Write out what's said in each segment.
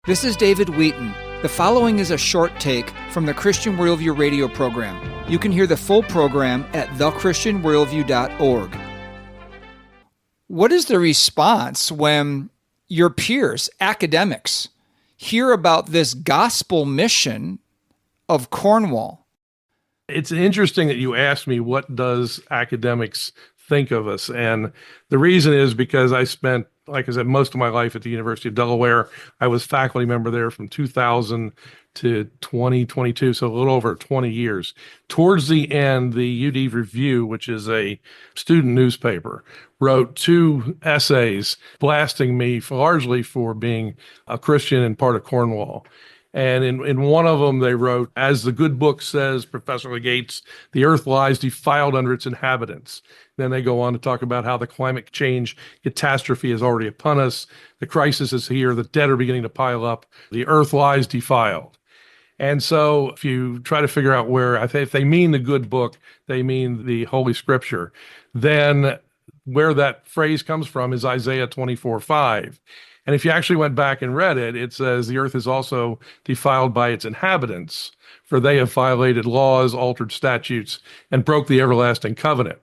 This is David Wheaton. The following is a short take from the Christian Worldview radio program. You can hear the full program at thechristianworldview.org. What is the response when your peers, academics, hear about this gospel mission of Cornwall? It's interesting that you asked me, what does academics think of us? And the reason is because I spent, like I said, most of my life at the University of Delaware. I was faculty member there from 2000 to 2022, so a little over 20 years. Towards the end, the UD Review, which is a student newspaper, wrote 2 essays blasting me largely for being a Christian and part of Cornwall. And in one of them, they wrote, as the good book says, Professor Legates, the earth lies defiled under its inhabitants. Then they go on to talk about how the climate change catastrophe is already upon us. The crisis is here. The dead are beginning to pile up. The earth lies defiled. And so if you try to figure out where, if they mean the good book, they mean the Holy Scripture, then where that phrase comes from is Isaiah 24:5. And if you actually went back and read it, it says the earth is also defiled by its inhabitants, for they have violated laws, altered statutes, and broke the everlasting covenant.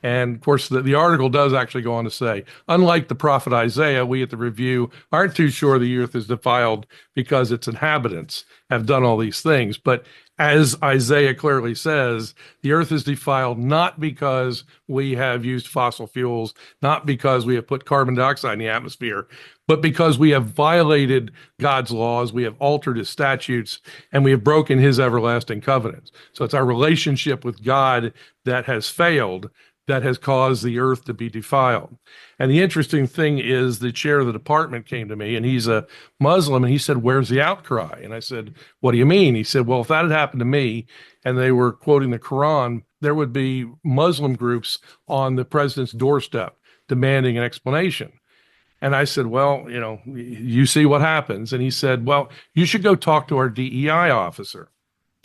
And of course, the article does actually go on to say, unlike the prophet Isaiah, we at the Review aren't too sure the earth is defiled because its inhabitants have done all these things. But as Isaiah clearly says, the earth is defiled not because we have used fossil fuels, not because we have put carbon dioxide in the atmosphere, but because we have violated God's laws, we have altered his statutes, and we have broken his everlasting covenants. So it's our relationship with God that has failed, that has caused the earth to be defiled. And the interesting thing is the chair of the department came to me, and he's a Muslim, and he said, where's the outcry? And I said, what do you mean? He said, well, if that had happened to me and they were quoting the Quran, there would be Muslim groups on the president's doorstep demanding an explanation. And I said, well, you see what happens. And he said, well, you should go talk to our DEI officer.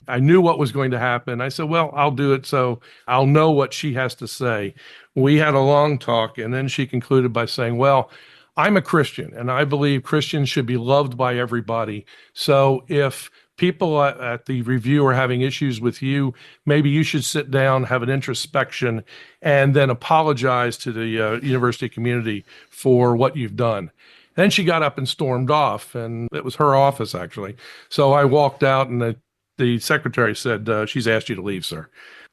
I knew what was going to happen. I said, well, I'll do it so I'll know what she has to say. We had a long talk, and then she concluded by saying, well, I'm a Christian, and I believe Christians should be loved by everybody. So if people at the Review are having issues with you, maybe you should sit down, have an introspection, and then apologize to the university community for what you've done. Then she got up and stormed off, and it was her office, actually. So I walked out, and the secretary said, she's asked you to leave, sir.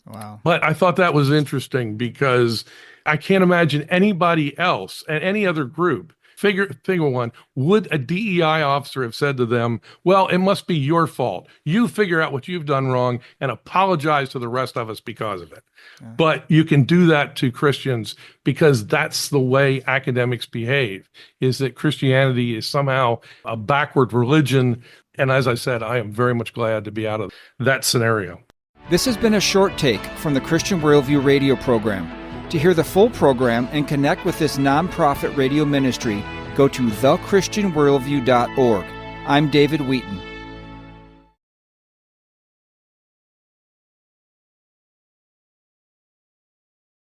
Wow. But I thought that was interesting because I can't imagine anybody else and any other group. Figure one, would a DEI officer have said to them, well, it must be your fault. You figure out what you've done wrong and apologize to the rest of us because of it. Yeah. But you can do that to Christians because that's the way academics behave, is that Christianity is somehow a backward religion. And as I said, I am very much glad to be out of that scenario. This has been a short take from the Christian Worldview radio program. To hear the full program and connect with this nonprofit radio ministry, go to thechristianworldview.org. I'm David Wheaton.